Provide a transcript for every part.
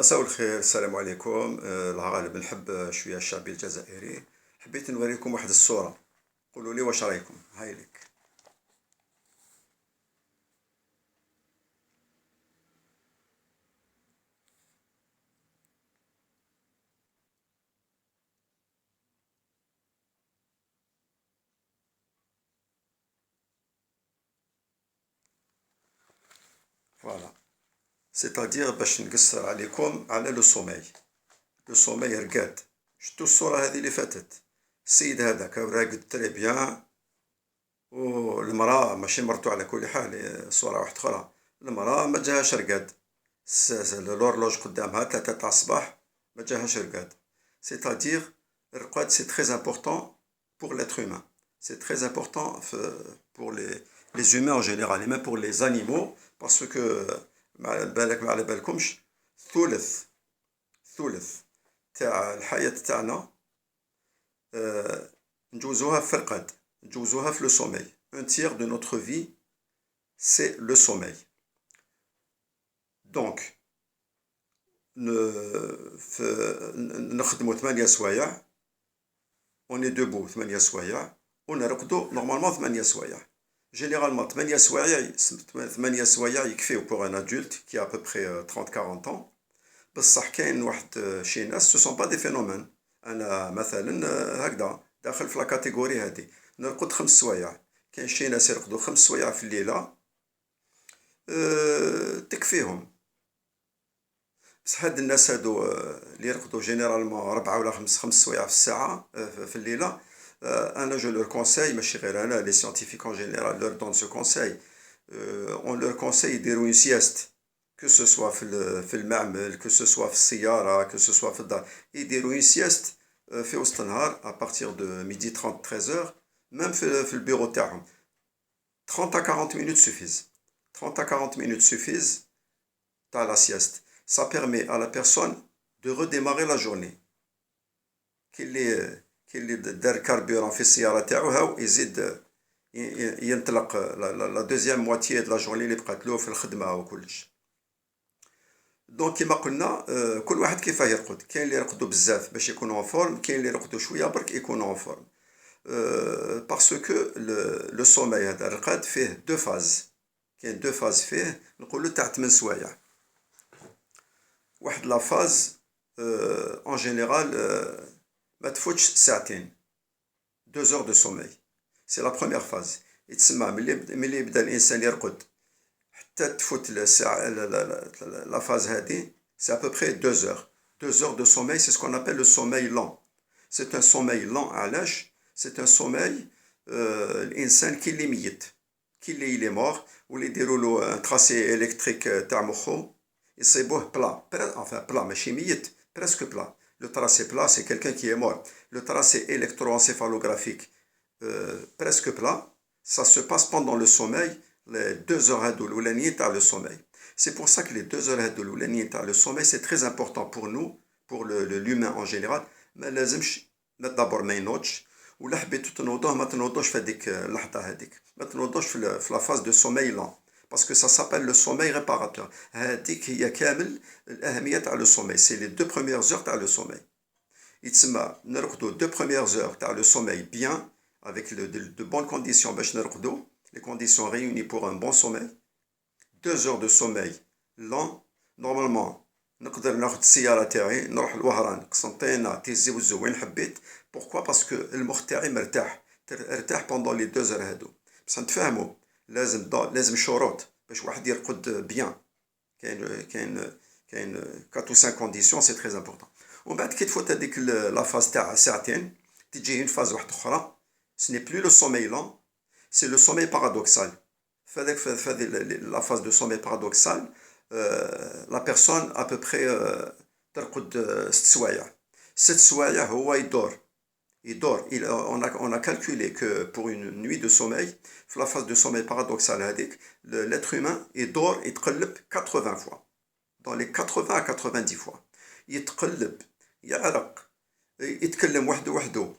مساء الخير، السلام عليكم. الغالب نحب شوية الشعبي الجزائري. حبيت نوريكم واحد الصورة، قولوا لي واش رايكم. هاي لك. فوالا، سيتادير باش نقصر عليكم على لو سومي. لو سومي رقاد. شتو الصورة هذه اللي فاتت؟ السيد هذاك راقد تري بيان، والمرأة ماشي مرتو على كل حال، صورة واحدة أخرى. المرأة ما جاهاش رقاد، l'horloge قدامها 3 تاع الصباح، ما جاهاش رقاد. سيتادير الرقاد سي تري امبورطون pour l'être humain. C'est très important pour les humains en général et même pour les animaux parce que بالك ما على بالكمش ثلث تاع الحياة تاعنا نجوزوها في الرقاد، نجوزوها في لو سومي. Un tiers de notre vie c'est le sommeil. Donc نخدمو 8 سوايع، on est debout 8 سوايع، ونرقدو نورمالمون 8 سوايع. Généralement 8 سوايع يكفيو pour un adulte qui a à peu près 30-40 ans. بصح كاين واحد شي ناس سو سون با دي فينومين. انا مثلا هكذا داخل في لا كاتيجوري هادي، نرقد 5 سوايع. كاين شي ناس يرقدوا 5 سوايع في الليله تكفيهم. بصح هاد الناس هادو اللي يرقدوا جينيرالمون 4 ولا 5 سوايع في الساعه في الليله، انا جو لور كونساي، ماشي غير انا، لي سيانتيفيك اون جينيرال لور دون سو كونساي. اون لور كونساي يديروا اون سياست، كو سو سوا في المعمل، كو سو سوا في السياره، كو سو سوا في الدار، يديروا اون سياست في وسط النهار ابارتير دو ميدي 30 13 ميم في البيرو تاعهم. 30 à 40 minutes suffisent. 30 à 40 minutes suffisent تاع لا sieste. Ça permet à la personne de redémarrer la journée. كي اللي دار كاربيرون في السيارة تاعو هاو يزيد ينطلق لا دوزيام مواتيي د لا جورني اللي بقات له في الخدمة وكلش. دونك كيما قلنا كل واحد كيفاه يرقد. كاين اللي يرقدوا بزاف باش يكونوا اون فورم، كاين اللي يرقدوا شوية برك يكونوا اون فورم. باسكو لو سوماي هذا الرقاد فيه دو فاز. كاين دو فاز فيه نقولو تاع 8 سوايع. واحد لا فاز اون جينيرال ما تفوتش ساعتين، 2 heures de sommeil. سي لا بروميير فاز. يتسمى ملي يبدا الانسان يرقد حتى تفوت الساعه لا فاز هذه، سي ا peu près 2 heures. 2 heures de sommeil, c'est ce qu'on appelle le sommeil lent. C'est un sommeil lent. علاش؟ C'est un sommeil الانسان كي اللي ميت، كي اللي مور، واللي يديروا له ان تراسي الكتريك تاع مخو يصيبوه بلا، enfin بلا ماشي ميت، presque plat. Le tracé plat, c'est quelqu'un qui est mort. Le tracé électroencéphalographique presque plat, ça se passe pendant le sommeil, les 2 heures هادو تاع le sommeil. C'est pour ça que les 2 heures هادو تاع le sommeil, c'est très important pour nous, pour l'humain en général. ما لازمش دابور ما ينوضش، ولا حبيتو تنوضوه ما تنوضوش في هذيك اللحظة هذيك، ما تنوضوش في لا فاز دو sommeil lent. Parce que ça s'appelle le sommeil réparateur. هذيك هي كامل الأهمية تاع le sommeil. C'est les 2 premières heures تاع le sommeil. يتسمى نرقدو 2 premières heures تاع le sommeil bien, avec de bonnes conditions باش نرقدو, les conditions réunies pour un bon sommeil. 2 heures de sommeil lent. Normalement نقدر ناخد السيارة تاعي نروح لوهران قسنطينة تيزي وزو وين حبيت. Pourquoi? Parce que المخ تاعي مرتاح، ارتاح pendant les 2 heures هادو. بصح نتفاهمو لازم شروط باش واحد يرقد بيان. كاين 4 ou 5 conditions, c'est très important. ومن بعد كي تفوت هذيك لا فاز تاع ساعتين تجي اون فاز واحده اخرى. ce n'est plus le sommeil lent, c'est le sommeil paradoxal. في هذه لا فاز دو sommeil paradoxal لا بيرسون à peu près ترقد 6 سوايع. 6 سوايع هو يدور. On a calculé que pour une nuit de sommeil, في la phase de sommeil paradoxal هذيك, l'être humain يتقلب 80 fois. Dans les 80 à 90 fois. يتقلب، يعرق، يتكلم وحده،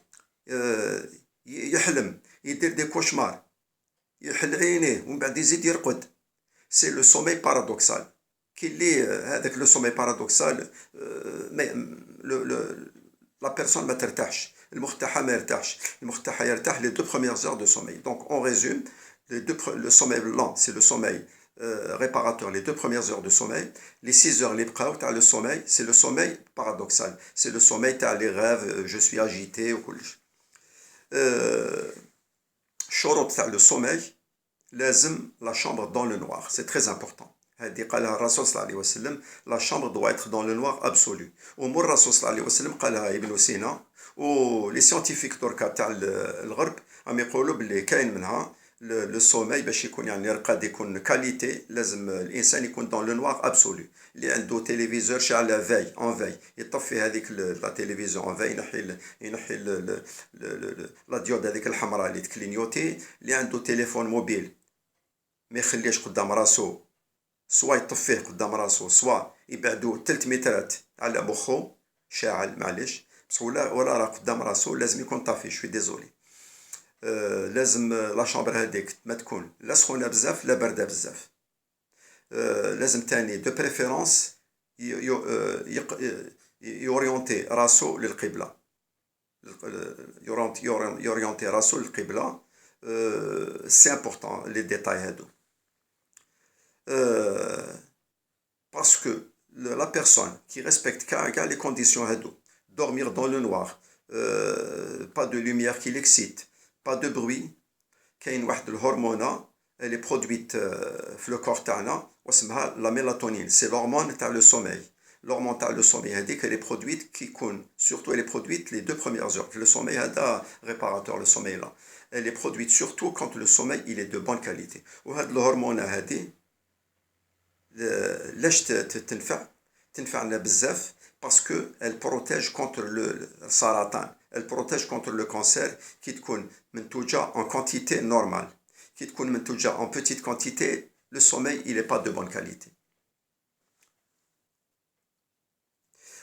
يحلم، يدير دي كوشمار، يحل عينيه ومن بعد يزيد يرقد. C'est le sommeil paradoxal. qu'il est avec le sommeil paradoxal, mais la personne ما ترتاحش المرتاحة ما يرتاحش المرتاحة يرتاح les 2 premières heures de sommeil. Donc on résume, le sommeil lent c'est le sommeil réparateur, les 2 premières heures de sommeil. Les 6 heures les بقاو تاع le sommeil c'est le sommeil paradoxal, c'est le sommeil تاع les rêves, je suis agité وكلش. شروط تاع le sommeil لازم la chambre dans le noir, c'est très important. هذه قالها الرسول صلى الله عليه وسلم, la chambre doit être dans le noir absolu. ومر الرسول صلى الله عليه وسلم قالها ابن سينا, و لي سيانتيفيك دركا تاع الغرب راهم يقولوا باللي كاين منها لو سومي باش يكون يعني رقاد يكون كاليتي, لازم الانسان يكون دون لو نوار ابسولو. اللي عنده تلفزيور شاعل فاي اون فاي يطفي هذيك لا تلفزيون اون فاي, ينحي لا ديود هذيك الحمراء اللي تكلينيوتي. اللي عنده تليفون موبيل ما يخليش قدام راسو, سوا يطفيه قدام راسو سوا يبعدو 3 مترات على مخو شاعل, معليش بس ولا راه قدام راسو لازم يكون طافي. شوي ديزولي. لازم لا شامبر هذيك ما تكون لا سخونه بزاف لا بارده بزاف. لازم تاني دو بريفيرونس يوريونتي راسو للقبله, يوريونتي راسو للقبله. سي امبورطون لي ديتاي هادو, parce que la personne qui respecte les conditions هادو, dormir dans le noir, pas de lumière qui l'excite, pas de bruit, كاين واحد الهرمونة elle est produite في le corps تاعنا واسمها la mélatonine, c'est l'hormone تاع le sommeil. L'hormone تاع le sommeil هذيك elle est produite qui يكون surtout elle est produite les 2 premières heures. Le sommeil هذا réparateur, le sommeil là elle est produite surtout quand le sommeil il est de bonne qualité. وهاد الهرمونة هذه لاش تنفعنا بزاف parce que elle protège contre le سرطان, elle protège contre le cancer. كي تكون منتوجة en quantité normale, كي تكون منتوجة en petite quantité, le sommeil il est pas de bonne qualité.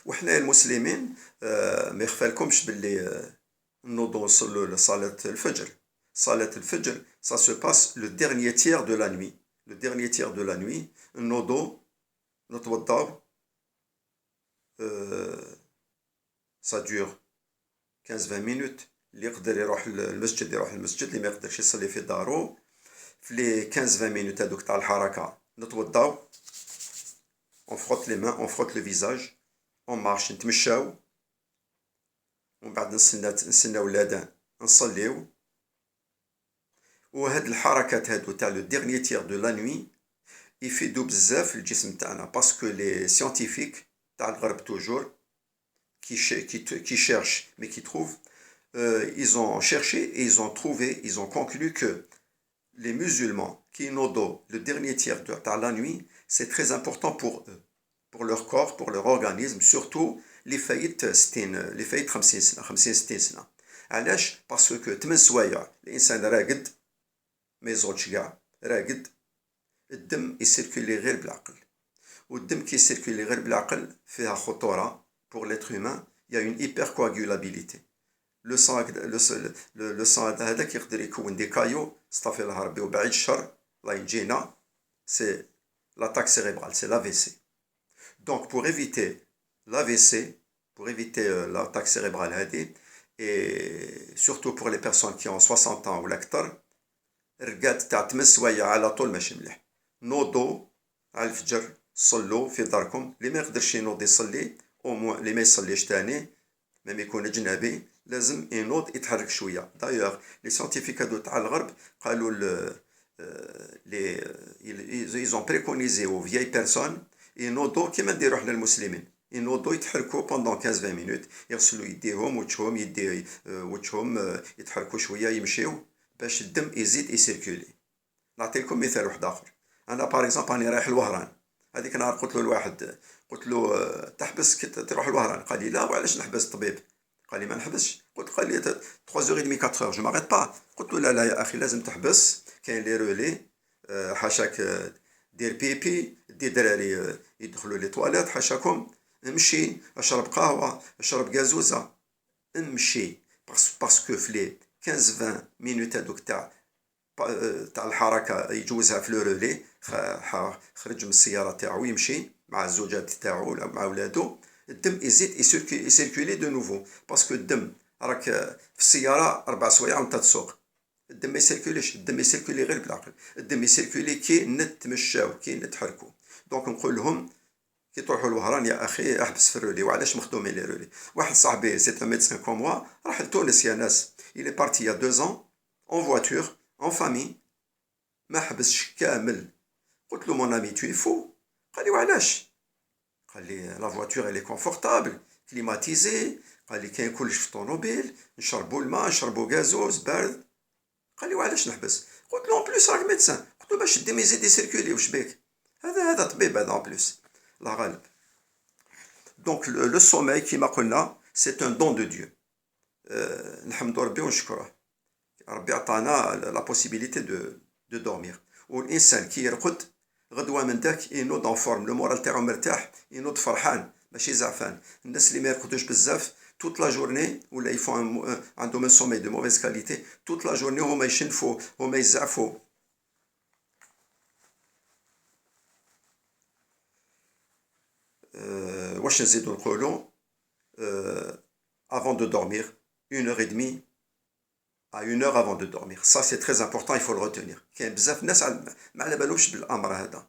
وحنا المسلمين ما يخفالكمش باللي نوضو نصلوا لصلاة الفجر. صلاة الفجر ça se passe le dernier tiers de la nuit. Le dernier tiers de la nuit نوضو نتوضاو, ça dure 15-20 minutes. اللي يقدر يروح المسجد يروح المسجد, اللي ما يقدرش يصلي في دارو. في لي 15-20 minutes هذوك تاع الحركة نتوضاو, on frotte les mains, on frotte le visage, on marche, نتمشاو, ومن بعد نستناو الأذان نصليو. وهاد الحركات هادو تاع لو ديرنيي تير دو لا نوي يفيدو بزاف الجسم تاعنا, باسكو لي سيانتيفيك تاع الغرب توجور qui cherchent mais qui trouvent, ils ont cherché et ils ont trouvé, ils ont conclu que les musulmans qui nodo le dernier tiers de la nuit, c'est très important pour eux, pour leur corps, pour leur organisme, surtout les faillites 50-60 سنة. علاش؟ parce que 8 سوايع الإنسان راقد ما يزغدش كاع, راقد الدم يسيركولي غير بالعقل, والدم كي يسيركولي غير بالعقل فيها خطورة pour l'être humain. Il y a une hypercoagulabilité. Le sang هذاك يقدر يكون دي كايو, استغفر الله ربي وبعيد الشر الله ينجينا, c'est l'attaque cérébrale, c'est l'AVC. Donc pour éviter l'AVC, pour éviter l'attaque cérébrale هذه, et surtout pour les personnes qui ont 60 ans ou l'aktar, رقاد تاع 8 سوايع على طول ماشي مليح. نوضوا على الفجر, صلوا في داركم. اللي ما يقدرش ينوض يصلي, او اللي ما يصليش تاني ميم يكون اجنبي, لازم ينوض يتحرك شويه. دايوغ لي سيانتيفيك هادو تاع الغرب قالوا ils ont préconisé aux vieilles personnes ينوضوا كيما نديرو حنا المسلمين, ينوضوا يتحركوا pendant 15-20 minutes, يغسلوا يديهم وجههم, يدي وجههم يتحركوا شويه, يمشيو باش الدم يزيد يسيركولي. نعطيكم مثال واحد اخر. انا باغ اكزومبل راني رايح لوهران, هذيك النهار قلت له لواحد, قلت له تحبس كي تروح لوهران؟ قال لي لا, وعلاش نحبس الطبيب؟ قال لي ما نحبسش. قال لي 3h30 4h جو ماريت با. قلت له لا يا اخي لازم تحبس, كاين لي رولي, حاشاك دير بيبي, دي دراري يدخلوا لي تواليت, حاشاكم امشي اشرب قهوه, اشرب غازوزه, امشي. باسكو في لي 15-20 minutes هذوك تاع تاع الحركة يجوزها في لو رولي، خرج من السيارة تاعو يمشي مع الزوجات تاعو ولا مع ولادو، الدم يزيد يسيركولي دو نوفو، باسكو الدم راك في السيارة 4 سوايع وانت تسوق، الدم ما يسيركوليش، الدم يسيركولي غير بالعقل، الدم يسيركولي كي نتمشاو كي نتحركو. دونك نقول لهم كي تروحوا لوهران يا اخي احبس في الرولي. وعلاش مخدومين لي رولي؟ واحد صاحبي سي ان ميدسان كوم موا راح لتونس يا ناس، il est parti il y a 2 ans en voiture en famille، ما حبسش كامل. قلت له مون امي تو فو، قال لي وعلاش؟ قال لي لا فواتور الي كونفورتابل كليماتيزي، قال لي كاين كلش في الطوموبيل، نشربوا الماء نشربوا غازوز بارد. قال لي وعلاش نحبس؟ قلت له اون بليس راك ميدسان، قلت له باش الدم يزيد يسيركولي، واش بيك؟ هذا طبيب هذا اون بليس، الله غالب. دونك لو سوماي كيما قلنا سي ان دون دو ديو، نحمدو ربي ونشكره، ربي عطانا لا بوسيبيليتي دو دورمير. والانسان كي يرقد غدوه من داك ينوض اون فورم، لو مورال تاعو مرتاح، ينوض فرحان ماشي زعفان. الناس اللي ما يرقدوش بزاف توت لا جورني ولا يفون عندهم ان سومي دو موفيز كاليتي، توت لا جورني هما يشنفوا هما يزعفوا. واش نزيدو نقولو؟ avant de dormir, 1 heure et demie à 1 heure avant de dormir. Ça, c'est très important, il faut le retenir. كاين بزاف ناس ما على بالهمش بالامر هذا.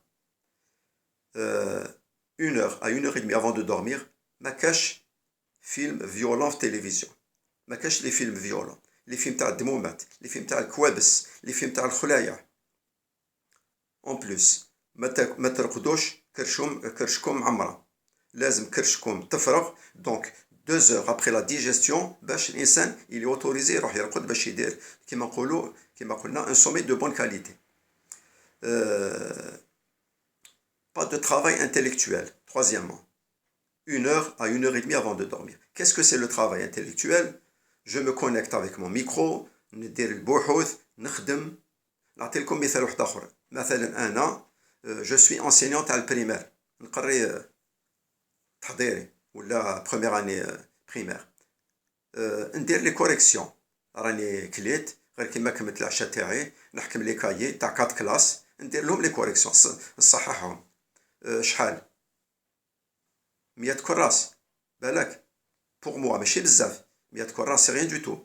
1 heure à 1 heure et demie avant de dormir، ما كاش فيلم فيولون في التلفزيون، ما كاش لي فيلم فيولون، لي فيلم تاع الدمومات، لي فيلم تاع الكوابس، لي فيلم تاع الخلايع. اون بلوس ما ترقدوش كرشكم معمره، لازم كرشكم تفرغ. دونك 2 heures après la digestion باش الانسان il est autorisé يروح يرقد باش يدير كيما قلنا un sommeil de bonne qualité. Pas de travail intellectuel. Troisièmement, 1 heure à 1 heure et demie avant de dormir. Qu'est-ce que c'est le travail intellectuel? Je me connecte avec mon micro، ندير البحوث، نخدم. نعطيلكم مثال واحد اخر، مثلا انا جو سوي انسينيون تاع البريمير، نقري تحضيري ولا بروميير اني بريمير، ندير لي كوريكسيون، راني كليت غير كيما كملت العشاء تاعي نحكم لي كايي تاع 4 كلاس، ندير لهم لي كوريكسيون نصححهم. شحال 100 كراس بالك؟ بوغ موا ماشي بزاف، 100 كراس سي ريان دو تو.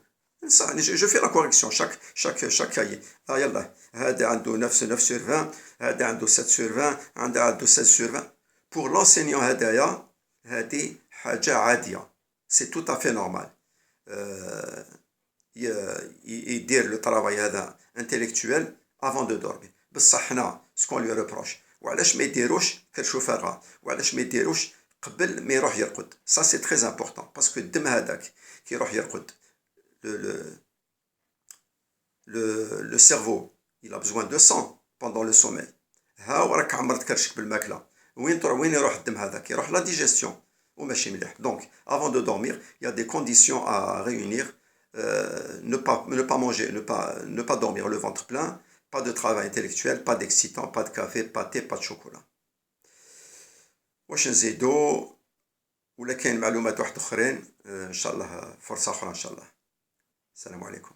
جو في لا كوريكسيون شاك كايي. يلا هذا عنده 9 sur 20، هذا عنده 7 sur 20، هذا عنده 16 sur 20. بوغ لونسينيون هدايا هذه حاجة عادية، سي تو افي نورمال. يدير لو طرافاي هذا انتيليكتويل افون دو دورمي. بصح حنا سكون لو روبروش، وعلاش ما يديروش كرشو فارغة، وعلاش ما يديروش قبل ما يروح يرقد؟ سا سي تري امبورطون، باسكو الدم هذاك كي يروح يرقد le cerveau il a besoin de sang pendant le sommeil. ها وراك عمرت كرشك بالماكله، وين يروح الدم هذاك؟ يروح لا ديجيستيون وماشي مليح. دونك avant de dormir il y a des conditions à réunir. Ne pas manger, ne pas dormir le ventre plein, pas de travail intellectuel, pas d'excitant, pas de café, pas de thé, pas de chocolat. واش نزيدو؟ ولا كاين معلومات واحد اخرين ان شاء الله فرصه اخرى ان شاء الله. السلام عليكم.